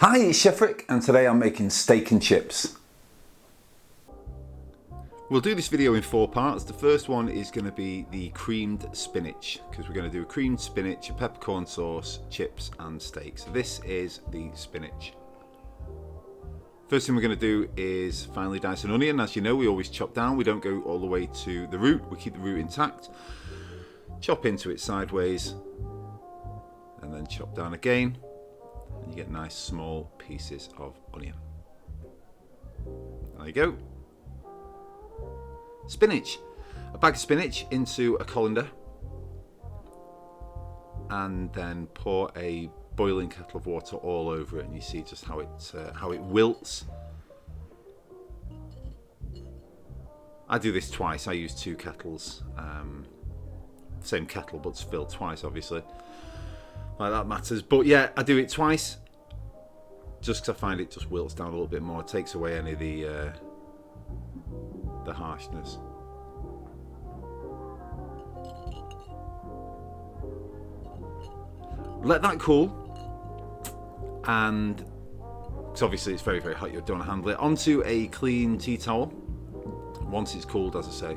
Hi, it's Chef Rick, and today I'm making steak and chips. We'll do this video in 4 parts. The first one is going to be the creamed spinach, because we're going to do a creamed spinach, a peppercorn sauce, chips and steak. So this is the spinach. First thing we're going to do is finely dice an onion. As you know, we always chop down. We don't go all the way to the root. We keep the root intact. Chop into it sideways and then chop down again. And you get nice small pieces of onion. There you go. Spinach. A bag of spinach into a colander and then pour a boiling kettle of water all over it, and you see just how it wilts. I do this twice. I use 2 kettles, same kettle but filled twice, obviously. Like that matters, but yeah, I do it twice just because I find it just wilts down a little bit more. It takes away any of the harshness. Let that cool, and because obviously it's very, very hot, you don't want to handle it. Onto a clean tea towel. Once it's cooled, as I say,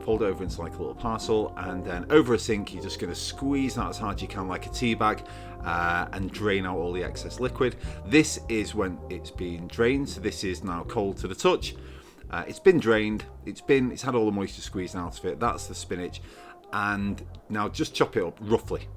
fold it over into like a little parcel, and then over a sink you're just going to squeeze that as hard as you can like a tea bag, and drain out all the excess liquid. This is when it's been drained, so this is now cold to the touch. It's been drained, it's had all the moisture squeezed out of it. That's the spinach, and now just chop it up roughly.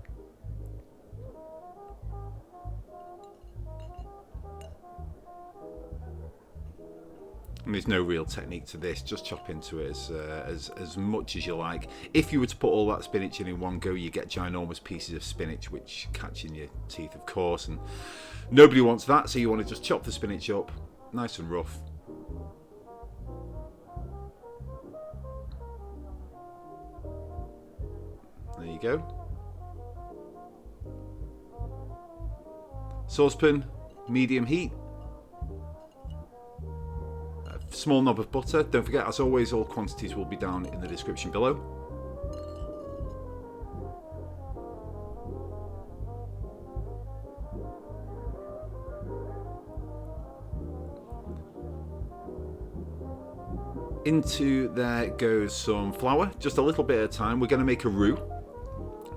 And there's no real technique to this, just chop into it as much as you like. If you were to put all that spinach in one go, you get ginormous pieces of spinach which catch in your teeth, of course, and nobody wants that, so you want to just chop the spinach up nice and rough. There you go. Saucepan, medium heat. Small knob of butter. Don't forget, as always, all quantities will be down in the description below. Into there goes some flour, just a little bit at a time. We're going to make a roux,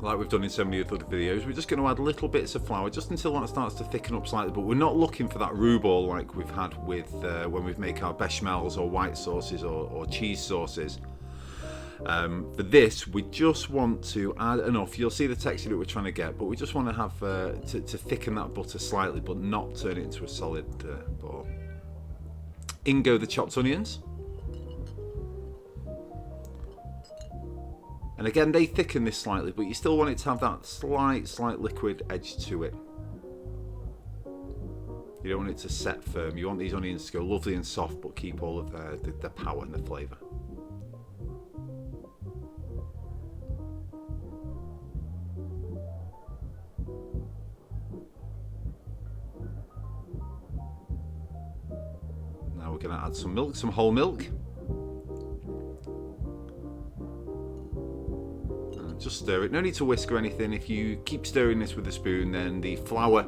like we've done in so many other videos. We're just going to add little bits of flour just until that starts to thicken up slightly, but we're not looking for that roux ball like we've had with when we make our bechamels or white sauces or cheese sauces. For this, we just want to add enough. You'll see the texture that we're trying to get, but we just want to have to thicken that butter slightly, but not turn it into a solid ball. In go the chopped onions. And again, they thicken this slightly, but you still want it to have that slight liquid edge to it. You don't want it to set firm. You want these onions to go lovely and soft, but keep all of the power and the flavour. Now we're going to add some milk, some whole milk. Just stir it. No need to whisk or anything. If you keep stirring this with a spoon, then the flour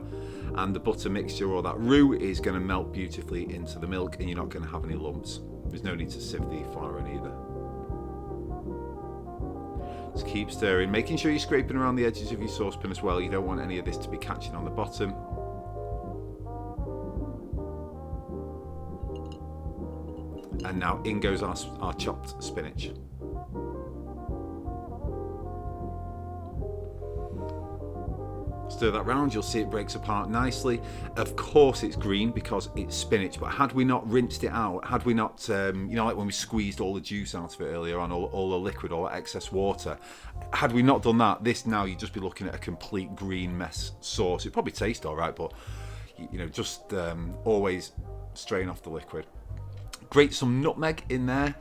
and the butter mixture, or that roux, is going to melt beautifully into the milk, and you're not going to have any lumps. There's no need to sieve the flour in either. Just keep stirring, making sure you're scraping around the edges of your saucepan as well. You don't want any of this to be catching on the bottom. And now in goes our chopped spinach. Stir that round, you'll see it breaks apart nicely. Of course it's green because it's spinach, but had we not rinsed it out, had we not, like when we squeezed all the juice out of it earlier on, all the liquid, all that excess water, had we not done that, this now you'd just be looking at a complete green mess sauce. It'd probably taste all right, but just always strain off the liquid. Grate some nutmeg in there.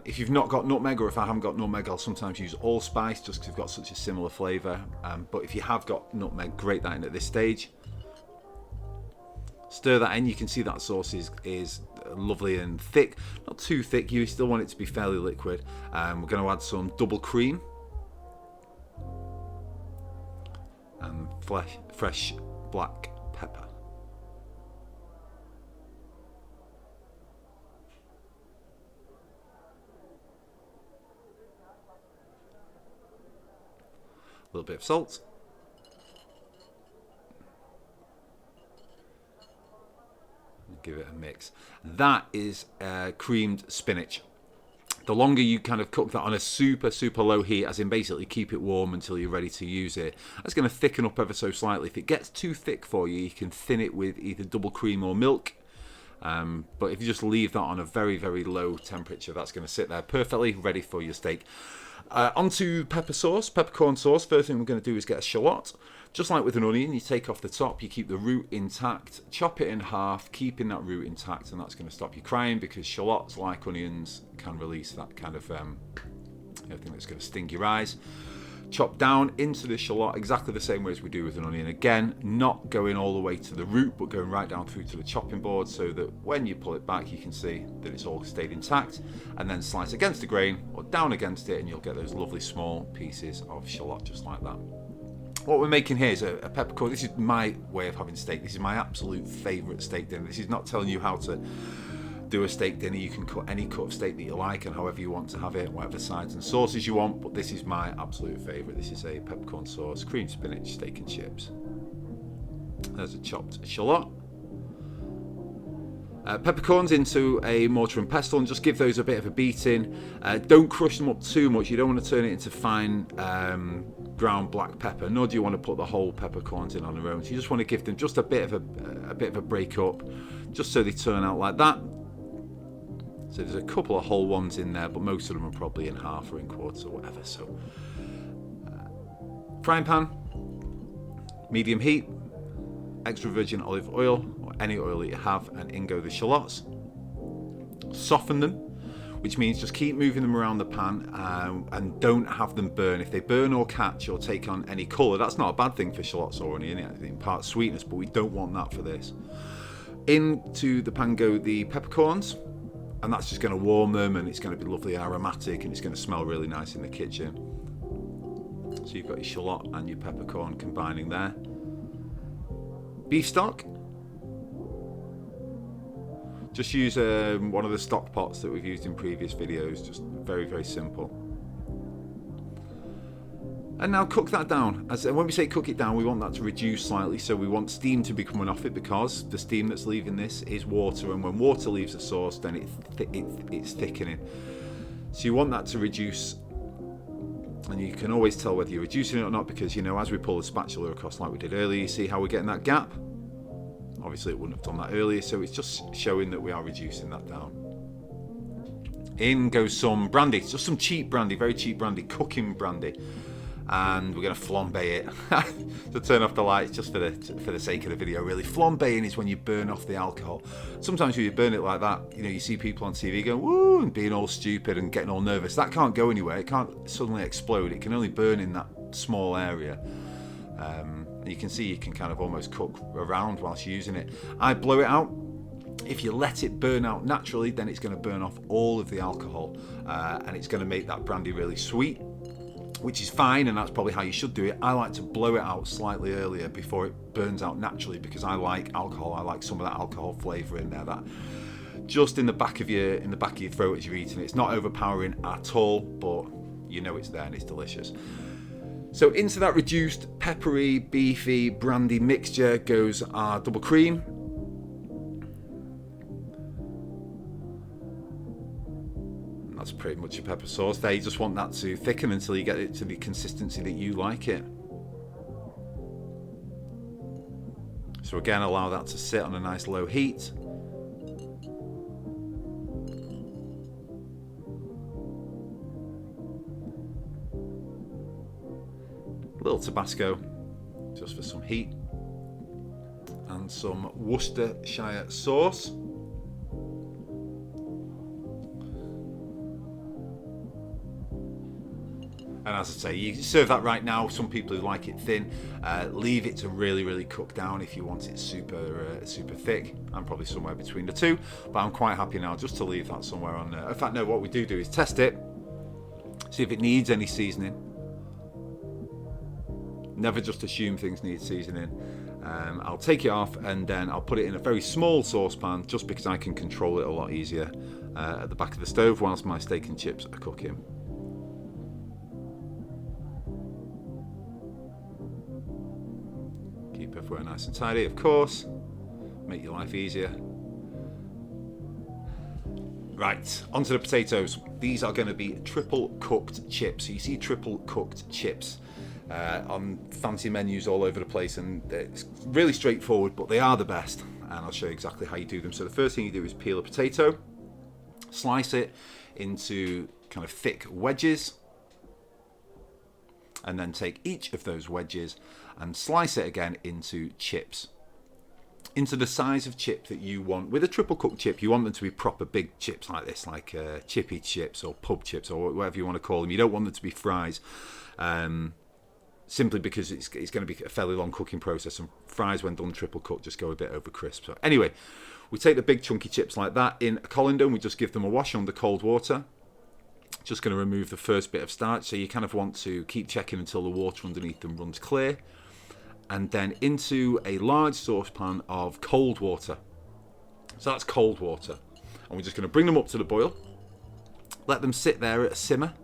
If you've not got nutmeg, or if I haven't got nutmeg, I'll sometimes use allspice just because it's got such a similar flavour. But if you have got nutmeg, grate that in at this stage. Stir that in. You can see that sauce is lovely and thick. Not too thick. You still want it to be fairly liquid. We're going to add some double cream and fresh black pepper. A little bit of salt. Give it a mix. That is creamed spinach. The longer you kind of cook that on a super low heat, as in basically keep it warm until you're ready to use it, that's going to thicken up ever so slightly. If it gets too thick for you, you can thin it with either double cream or milk. But if you just leave that on a very low temperature, that's going to sit there perfectly ready for your steak. Onto peppercorn sauce. First thing we're going to do is get a shallot. Just like with an onion, you take off the top, you keep the root intact, chop it in half, keeping that root intact, and that's going to stop you crying, because shallots, like onions, can release that kind of thing that's going to sting your eyes. Chop down into the shallot exactly the same way as we do with an onion. Again, not going all the way to the root, but going right down through to the chopping board, so that when you pull it back, you can see that it's all stayed intact. And then slice against the grain or down against it, and you'll get those lovely small pieces of shallot just like that. What we're making here is a peppercorn. This is my way of having steak. This is my absolute favourite steak dinner. This is not telling you how to do a steak dinner. You can cut any cut of steak that you like and however you want to have it, whatever sides and sauces you want, but this is my absolute favourite. This is a peppercorn sauce, creamed spinach, steak and chips. There's a chopped shallot. Peppercorns into a mortar and pestle, and just give those a bit of a beating. Don't crush them up too much. You don't want to turn it into fine ground black pepper, nor do you want to put the whole peppercorns in on their own. So you just want to give them just a bit of a break up, just so they turn out like that. So there's a couple of whole ones in there, but most of them are probably in half or in quarters or whatever. So frying pan, medium heat, extra virgin olive oil or any oil that you have, and in go the shallots. Soften them, which means just keep moving them around the pan and don't have them burn. If they burn or catch or take on any colour, that's not a bad thing for shallots or onion. It imparts sweetness, but we don't want that for this. Into the pan go the peppercorns, and that's just going to warm them, and it's going to be lovely aromatic, and it's going to smell really nice in the kitchen. So you've got your shallot and your peppercorn combining there. Beef stock. Just use one of the stock pots that we've used in previous videos, just very simple. And now cook that down. When we say cook it down, we want that to reduce slightly, so we want steam to be coming off it, because the steam that's leaving this is water, and when water leaves the sauce, then it's thickening. So you want that to reduce, and you can always tell whether you're reducing it or not, because, you know, as we pull the spatula across like we did earlier, you see how we're getting that gap? Obviously it wouldn't have done that earlier, so it's just showing that we are reducing that down. In goes some brandy, just some cheap brandy, very cheap brandy, cooking brandy. And we're going to flambe it. To turn off the lights just for the sake of the video, really. Flambeing is when you burn off the alcohol. Sometimes when you burn it like that, you know, you see people on TV going woo and being all stupid and getting all nervous. That can't go anywhere. It can't suddenly explode. It can only burn in that small area. And you can see you can kind of almost cook around whilst you're using it. I blow it out. If you let it burn out naturally, then it's going to burn off all of the alcohol, and it's going to make that brandy really sweet, which is fine, and that's probably how you should do it. I like to blow it out slightly earlier before it burns out naturally, because I like alcohol. I like some of that alcohol flavour in there, that just in the back of your throat as you're eating it. It's not overpowering at all, but you know it's there and it's delicious. So into that reduced, peppery, beefy, brandy mixture goes our double cream. That's pretty much a pepper sauce there. You just want that to thicken until you get it to the consistency that you like it. So again, allow that to sit on a nice low heat. A little Tabasco, just for some heat. And some Worcestershire sauce. And as I say, you serve that right now. Some people who like it thin, leave it to really cook down if you want it super thick. I'm probably somewhere between the two, but I'm quite happy now just to leave that somewhere on there. In fact, no, what we do is test it, see if it needs any seasoning. Never just assume things need seasoning. I'll take it off and then I'll put it in a very small saucepan just because I can control it a lot easier at the back of the stove whilst my steak and chips are cooking. Keep everywhere nice and tidy, of course. Make your life easier. Right, onto the potatoes. These are going to be triple cooked chips. So you see triple cooked chips on fancy menus all over the place, and it's really straightforward, but they are the best, and I'll show you exactly how you do them. So the first thing you do is peel a potato, slice it into kind of thick wedges, and then take each of those wedges and slice it again into chips, into the size of chip that you want. With a triple cooked chip, you want them to be proper big chips like this, like chippy chips or pub chips or whatever you want to call them. You don't want them to be fries, simply because it's going to be a fairly long cooking process, and fries when done triple cooked just go a bit over crisp. So anyway, we take the big chunky chips like that in a colander and we just give them a wash under cold water. Just going to remove the first bit of starch, so you kind of want to keep checking until the water underneath them runs clear. And then into a large saucepan of cold water. So that's cold water. And we're just going to bring them up to the boil. Let them sit there at a simmer.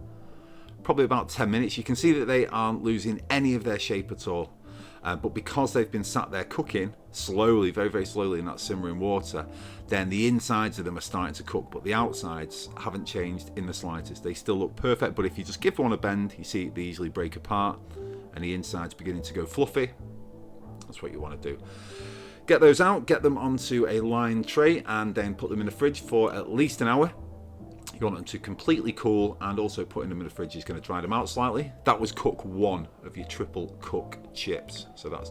Probably about 10 minutes. You can see that they aren't losing any of their shape at all. But because they've been sat there cooking slowly, very, very slowly in that simmering water, then the insides of them are starting to cook, but the outsides haven't changed in the slightest. They still look perfect, but if you just give one a bend, you see they easily break apart and the inside's beginning to go fluffy. That's what you want to do. Get those out, get them onto a lined tray, and then put them in the fridge for at least an hour. You want them to completely cool, and also putting them in the fridge is going to dry them out slightly. That was cook one of your triple cook chips. So that's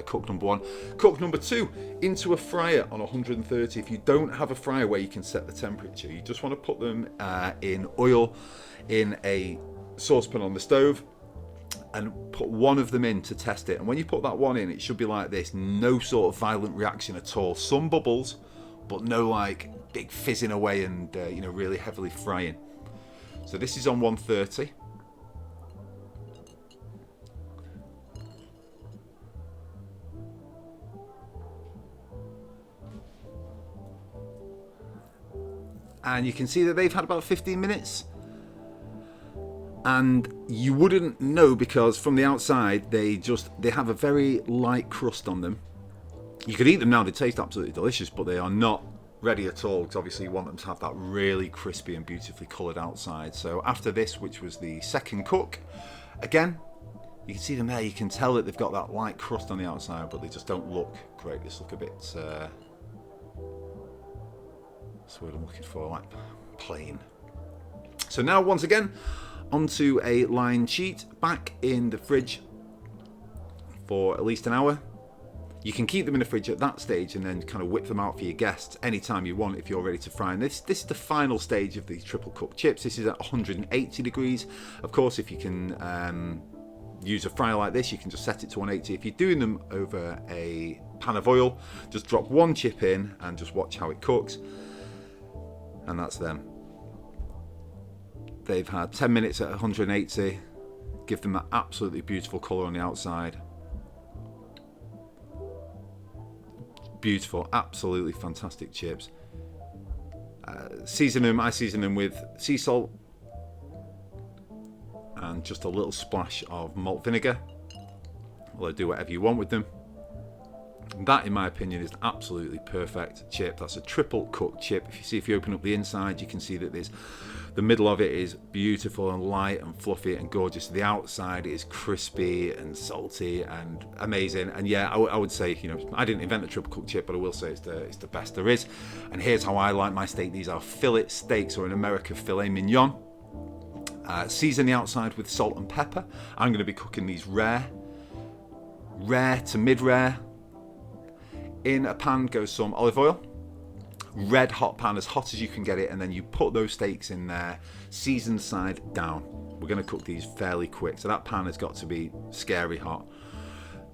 cook number one. Cook number two, into a fryer on 130. If you don't have a fryer where you can set the temperature, you just want to put them in oil in a saucepan on the stove, and put one of them in to test it. And when you put that one in, it should be like this, no sort of violent reaction at all. Some bubbles, but no like big fizzing away and really heavily frying. So this is on 130. And you can see that they've had about 15 minutes. And you wouldn't know because from the outside they have a very light crust on them. You could eat them now, they taste absolutely delicious, but they are not ready at all, because obviously you want them to have that really crispy and beautifully coloured outside. So after this, which was the second cook, again, you can see them there, you can tell that they've got that light crust on the outside, but they just don't look great. They just look a bit, what's the word I'm looking for, like plain. So now, once again, onto a lined sheet, back in the fridge for at least an hour. You can keep them in the fridge at that stage and then kind of whip them out for your guests anytime you want if you're ready to fry. And this is the final stage of these triple cooked chips. This is at 180 degrees. Of course, if you can use a fryer like this, you can just set it to 180. If you're doing them over a pan of oil, just drop one chip in and just watch how it cooks. And that's them. They've had 10 minutes at 180. Give them that absolutely beautiful colour on the outside. Beautiful, absolutely fantastic chips. Season them. I season them with sea salt and just a little splash of malt vinegar. Although do whatever you want with them. That, in my opinion, is an absolutely perfect chip. That's a triple cooked chip. If you open up the inside, you can see that the middle of it is beautiful and light and fluffy and gorgeous. The outside is crispy and salty and amazing. And yeah, I would say, I didn't invent the triple cooked chip, but I will say it's the best there is. And here's how I like my steak. These are fillet steaks, or in America, filet mignon. Season the outside with salt and pepper. I'm going to be cooking these rare to mid-rare. In a pan goes some olive oil. Red hot pan, as hot as you can get it, and then you put those steaks in there, seasoned side down. We're going to cook these fairly quick, so that pan has got to be scary hot.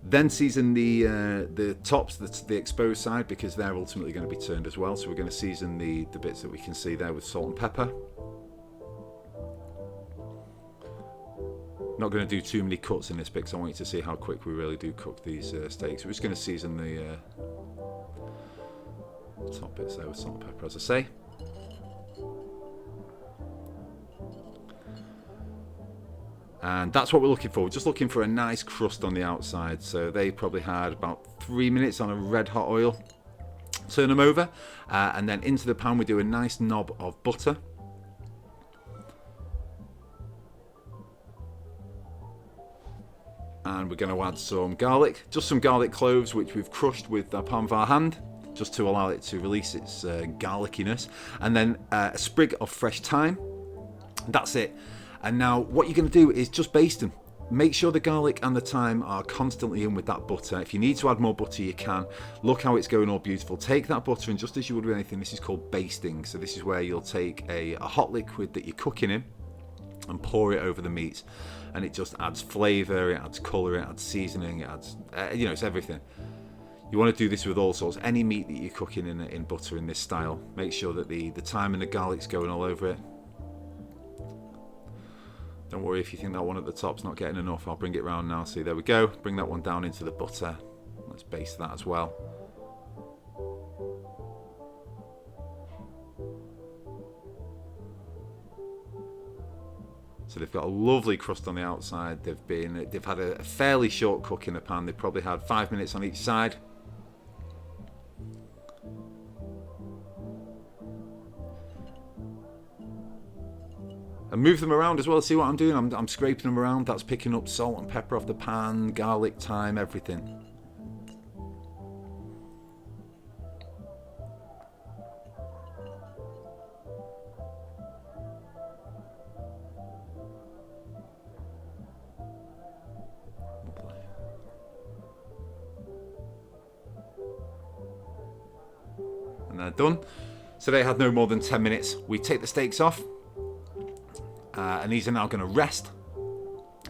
Then season the tops, the exposed side, because they're ultimately going to be turned as well. So we're going to season the bits that we can see there with salt and pepper. Not going to do too many cuts in this bit because I want you to see how quick we really do cook these steaks. We're just going to season the top bits there with salt and pepper, as I say. And that's what we're looking for. We're just looking for a nice crust on the outside. So they probably had about 3 minutes on a red hot oil. Turn them over, and then into the pan we do a nice knob of butter. And we're going to add some garlic, just some garlic cloves which we've crushed with the palm of our hand, just to allow it to release its garlickiness. And then a sprig of fresh thyme. That's it. And now what you're going to do is just baste them. Make sure the garlic and the thyme are constantly in with that butter. If you need to add more butter, you can. Look how it's going all beautiful. Take that butter, and just as you would with anything, this is called basting. So this is where you'll take a hot liquid that you're cooking in and pour it over the meat. And it just adds flavour, it adds colour, it adds seasoning, it adds, it's everything. You want to do this with all sorts. Any meat that you're cooking in butter in this style, make sure that the thyme and the garlic's going all over it. Don't worry if you think that one at the top's not getting enough. I'll bring it round now. See, there we go. Bring that one down into the butter. Let's baste that as well. So they've got a lovely crust on the outside. They've had a fairly short cook in the pan. They've probably had 5 minutes on each side. And move them around as well. See what I'm doing? I'm scraping them around. That's picking up salt and pepper off the pan, garlic, thyme, everything. And they're done. So they had no more than 10 minutes. We take the steaks off. And these are now going to rest.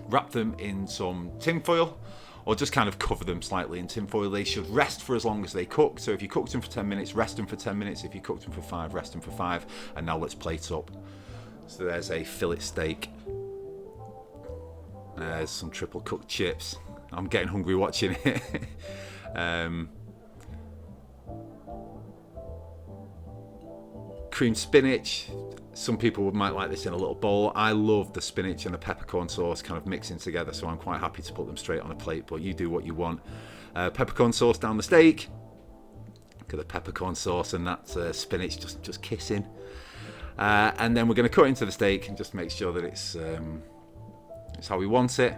Wrap them in some tin foil, or just kind of cover them slightly in tin foil. They should rest for as long as they cook. So if you cooked them for 10 minutes, rest them for 10 minutes. If you cooked them for 5, rest them for 5. And now let's plate up. So there's a fillet steak. There's some triple cooked chips. I'm getting hungry watching it. Creamed spinach. Some people might like this in a little bowl. I love the spinach and the peppercorn sauce kind of mixing together, so I'm quite happy to put them straight on a plate, but you do what you want. Peppercorn sauce down the steak. Look at the peppercorn sauce and that spinach just kissing. And then we're going to cut into the steak and just make sure that it's how we want it.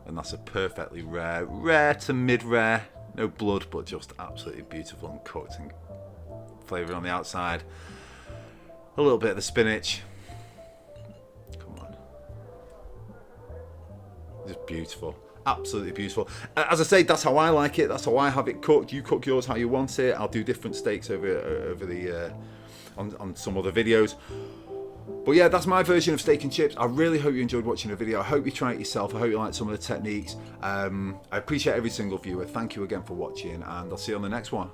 And that's a perfectly rare to mid-rare. No blood, but just absolutely beautiful and cooked and flavour on the outside. A little bit of the spinach. Come on. Just beautiful. Absolutely beautiful. As I say, that's how I like it. That's how I have it cooked. You cook yours how you want it. I'll do different steaks over the on some other videos. But yeah, that's my version of steak and chips. I really hope you enjoyed watching the video. I hope you try it yourself. I hope you like some of the techniques. I appreciate every single viewer. Thank you again for watching, and I'll see you on the next one.